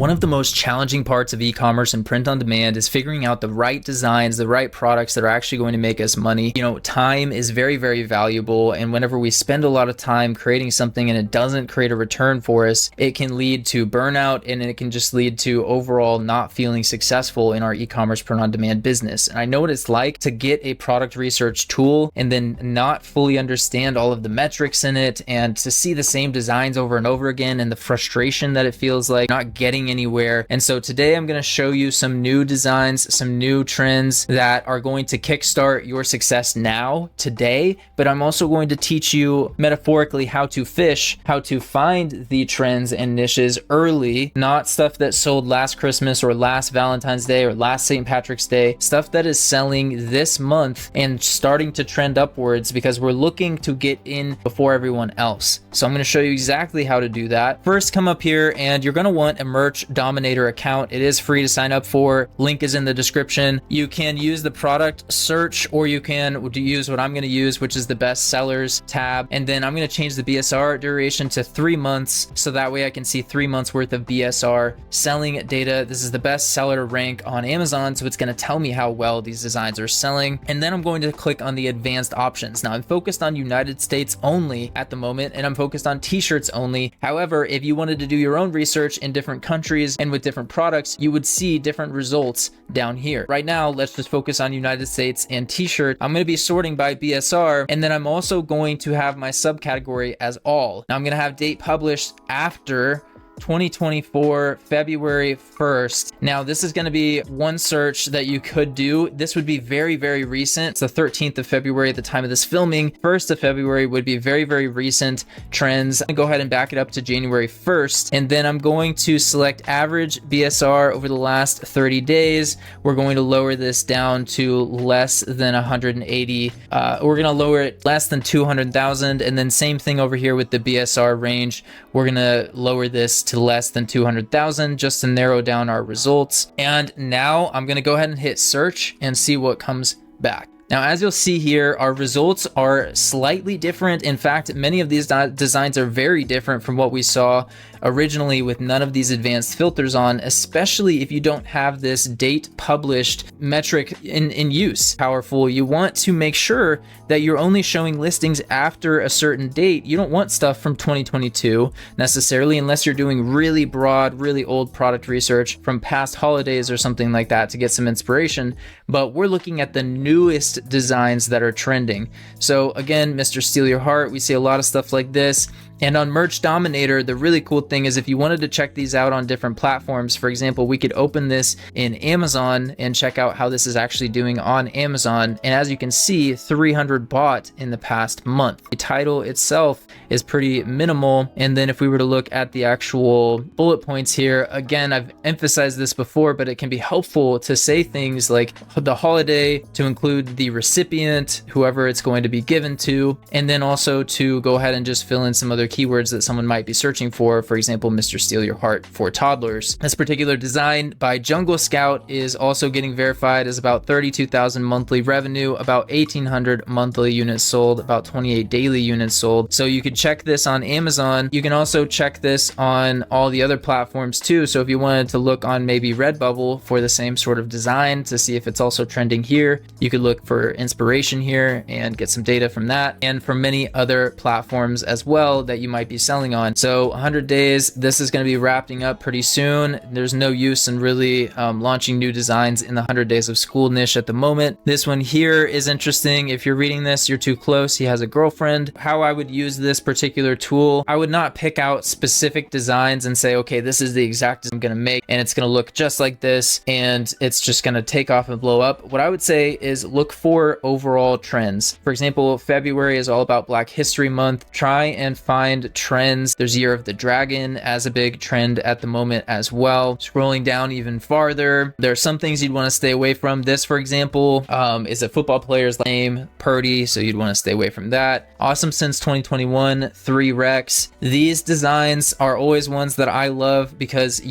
One of the most challenging parts of e-commerce and print on demand is figuring out the right designs, the right products that are actually going to make us money. You know, time is very, very valuable. And whenever we spend a lot of time creating something and it doesn't create a return for us, it can lead to burnout, and it can just lead to overall not feeling successful in our e-commerce print on demand business. And I know what it's like to get a product research tool and then not fully understand all of the metrics in it, and to see the same designs over and over again, and the frustration that it feels like not getting anywhere. And so today I'm going to show you some new designs, some new trends that are going to kickstart your success now, today, but I'm also going to teach you metaphorically how to fish, how to find the trends and niches early, not stuff that sold last Christmas or last Valentine's Day or last St. Patrick's Day, stuff that is selling this month and starting to trend upwards, because we're looking to get in before everyone else. So I'm going to show you exactly how to do that. First, come up here and you're going to want a merch Dominator account. It is free to sign up for. Link is in the description. You can use the product search, or you can use what I'm going to use, which is the best sellers tab. And then I'm going to change the BSR duration to 3 months, so that way I can see 3 months worth of BSR selling data. This is the best seller rank on Amazon, so it's going to tell me how well these designs are selling. And then I'm going to click on the advanced options. Now I'm focused on United States only at the moment, and I'm focused on t-shirts only. However, if you wanted to do your own research in different countries and with different products, you would see different results down here. Right now, let's just focus on United States and t-shirt. I'm going to be sorting by BSR, and then I'm also going to have my subcategory as all. Now I'm going to have date published after 2024 February 1st. Now this is going to be one search that you could do. This would be very, very recent. It's the 13th of February at the time of this filming. 1st of February would be very, very recent trends. I'm going to go ahead and back it up to January 1st. And then I'm going to select average BSR over the last 30 days. We're going to lower this down to less than 180. We're going to lower it less than 200,000. And then same thing over here with the BSR range. We're going to lower this to less than 200,000 just to narrow down our results. And now I'm going to go ahead and hit search and see what comes back. Now, as you'll see here, our results are slightly different. In fact, many of these designs are very different from what we saw originally with none of these advanced filters on, especially if you don't have this date published metric in use. Powerful. You want to make sure that you're only showing listings after a certain date. You don't want stuff from 2022 necessarily, unless you're doing really broad, really old product research from past holidays or something like that to get some inspiration. But we're looking at the newest designs that are trending. So again, Mr. Steal Your Heart, we see a lot of stuff like this. And on Merch Dominator, the really cool thing is if you wanted to check these out on different platforms, for example, we could open this in Amazon and check out how this is actually doing on Amazon. And as you can see, 300 bought in the past month. The title itself is pretty minimal. And then if we were to look at the actual bullet points here, again, I've emphasized this before, but it can be helpful to say things like the holiday, to include the recipient, whoever it's going to be given to, and then also to go ahead and just fill in some other keywords that someone might be searching for example, Mr. Steal Your Heart for toddlers. This particular design by Jungle Scout is also getting verified as about 32,000 monthly revenue, about 1,800 monthly units sold, about 28 daily units sold. So you could check this on Amazon. You can also check this on all the other platforms too. So if you wanted to look on maybe Redbubble for the same sort of design to see if it's also trending here, you could look for inspiration here and get some data from that, and from many other platforms as well that you might be selling on. So 100 days, this is going to be wrapping up pretty soon. There's no use in really launching new designs in the 100 days of school niche at the moment. This one here is interesting. If you're reading this, you're too close, he has a girlfriend. How I would use this particular tool, I would not pick out specific designs and say, okay, this is the exact design I'm going to make and it's going to look just like this and it's just going to take off and blow up. What I would say is look for overall trends. For example, February is all about Black History Month. Try and find trends. There's Year of the Dragon as a big trend at the moment as well. Scrolling down even farther, there are some things you'd want to stay away from. This, for example, is a football player's name, Purdy, so you'd want to stay away from that. Awesome Since 2021, 3 Rex. These designs are always ones that I love because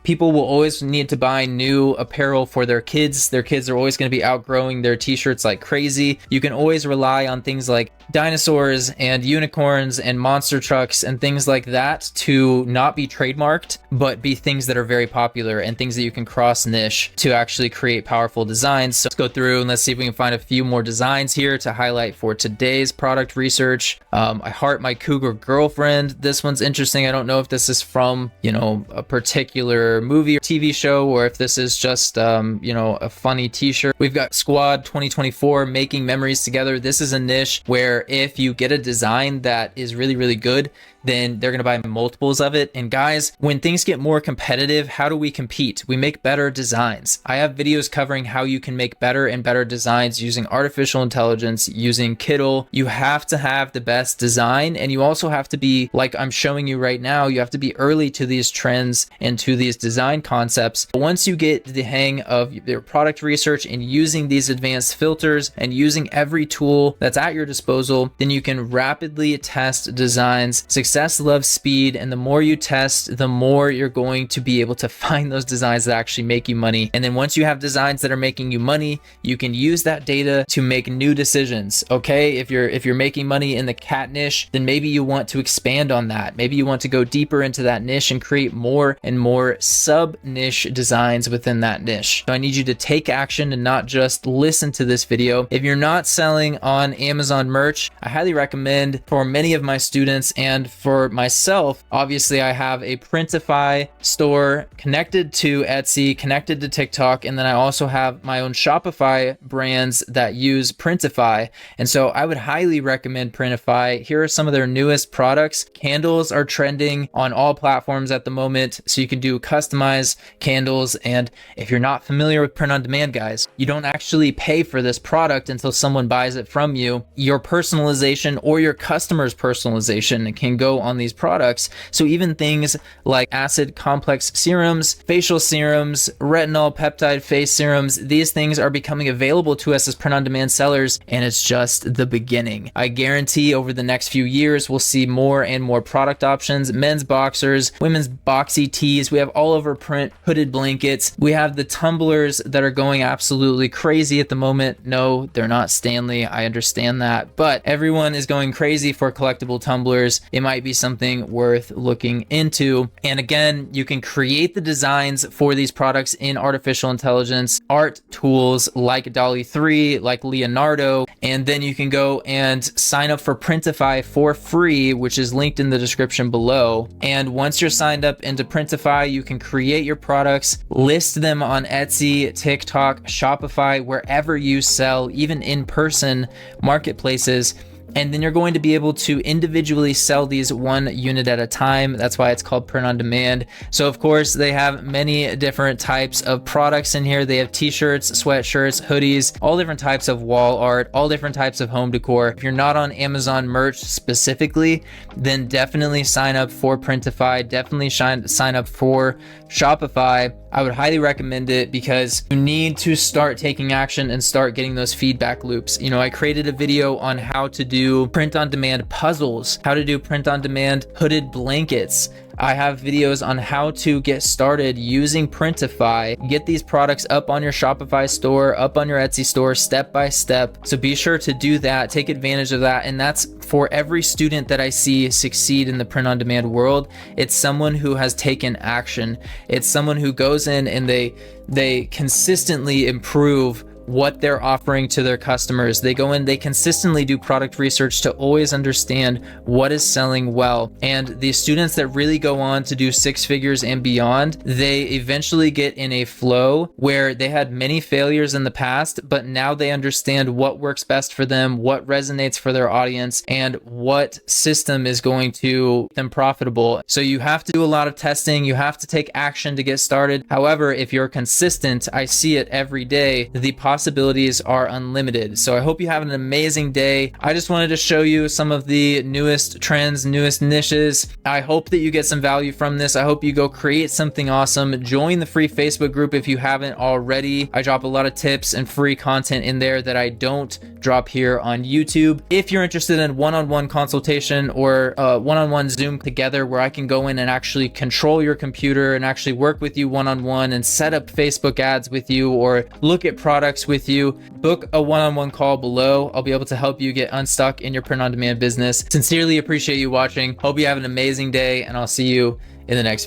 people will always need to buy new apparel for their kids. Their kids are always going to be outgrowing their t-shirts like crazy. You can always rely on things like dinosaurs and unicorns and monster monster trucks and things like that to not be trademarked, but be things that are very popular and things that you can cross niche to actually create powerful designs. So let's go through and let's see if we can find a few more designs here to highlight for today's product research. I heart my cougar girlfriend. This one's interesting. I don't know if this is from, you know, a particular movie or TV show, or if this is just, you know, a funny t-shirt. We've got Squad 2024, making memories together. This is a niche where if you get a design that is really, really good, then they're going to buy multiples of it. And guys, when things get more competitive, how do we compete? We make better designs. I have videos covering how you can make better and better designs using artificial intelligence, using Kittl. You have to have the best design, and you also have to be, like I'm showing you right now, you have to be early to these trends and to these design concepts. Once you get the hang of your product research and using these advanced filters and using every tool that's at your disposal, then you can rapidly test designs. Success loves speed, and the more you test, the more you're going to be able to find those designs that actually make you money. And then once you have designs that are making you money, you can use that data to make new decisions. Okay, if you're making money in the cat niche, then maybe you want to expand on that. Maybe you want to go deeper into that niche and create more and more sub niche designs within that niche. So I need you to take action and not just listen to this video. If you're not selling on Amazon merch, I highly recommend for many of my students and for myself, obviously I have a Printify store connected to Etsy, connected to TikTok, and then I also have my own Shopify brands that use Printify. And so I would highly recommend Printify. Here are some of their newest products. Candles are trending on all platforms at the moment, so you can do customized candles. And if you're not familiar with print on demand, guys, you don't actually pay for this product until someone buys it from you. Your personalization or your customer's personalization can go on these products. So even things like acid complex serums, facial serums, retinol peptide face serums, these things are becoming available to us as print on demand sellers, and it's just the beginning. I guarantee over the next few years we'll see more and more product options, men's boxers, women's boxy tees. We have all over print hooded blankets. We have the tumblers that are going absolutely crazy at the moment. No, they're not Stanley, I understand that, but everyone is going crazy for collectible tumblers. It might be something worth looking into. And again, you can create the designs for these products in artificial intelligence, art tools like DALL-E 3, like Leonardo, and then you can go and sign up for Printify for free, which is linked in the description below. And once you're signed up into Printify, you can create your products, list them on Etsy, TikTok, Shopify, wherever you sell, even in-person marketplaces. And then you're going to be able to individually sell these one unit at a time. That's why it's called print on demand. So of course they have many different types of products in here. They have t-shirts, sweatshirts, hoodies, all different types of wall art, all different types of home decor. If you're not on Amazon merch specifically, then definitely sign up for Printify, definitely sign up for Shopify. I would highly recommend it because you need to start taking action and start getting those feedback loops. You know, I created a video on how to do print on demand puzzles, how to do print on demand hooded blankets. I have videos on how to get started using Printify, get these products up on your Shopify store, up on your Etsy store, step by step. So be sure to do that, take advantage of that. And that's for every student that I see succeed in the print on demand world. It's someone who has taken action. It's someone who goes in and they consistently improve what they're offering to their customers. They go in, they consistently do product research to always understand what is selling well. And the students that really go on to do six figures and beyond, they eventually get in a flow where they had many failures in the past, but now they understand what works best for them, what resonates for their audience, and what system is going to make them profitable. So you have to do a lot of testing, you have to take action to get started. However, if you're consistent, I see it every day, the possibilities are unlimited. So I hope you have an amazing day. I just wanted to show you some of the newest trends, newest niches. I hope that you get some value from this. I hope you go create something awesome. Join the free Facebook group if you haven't already. I drop a lot of tips and free content in there that I don't drop here on YouTube. If you're interested in one-on-one consultation or one-on-one Zoom together where I can go in and actually control your computer and actually work with you one-on-one and set up Facebook ads with you or look at products tips with you, book a one-on-one call below. I'll be able to help you get unstuck in your print-on-demand business. Sincerely appreciate you watching. Hope you have an amazing day, and I'll see you in the next video.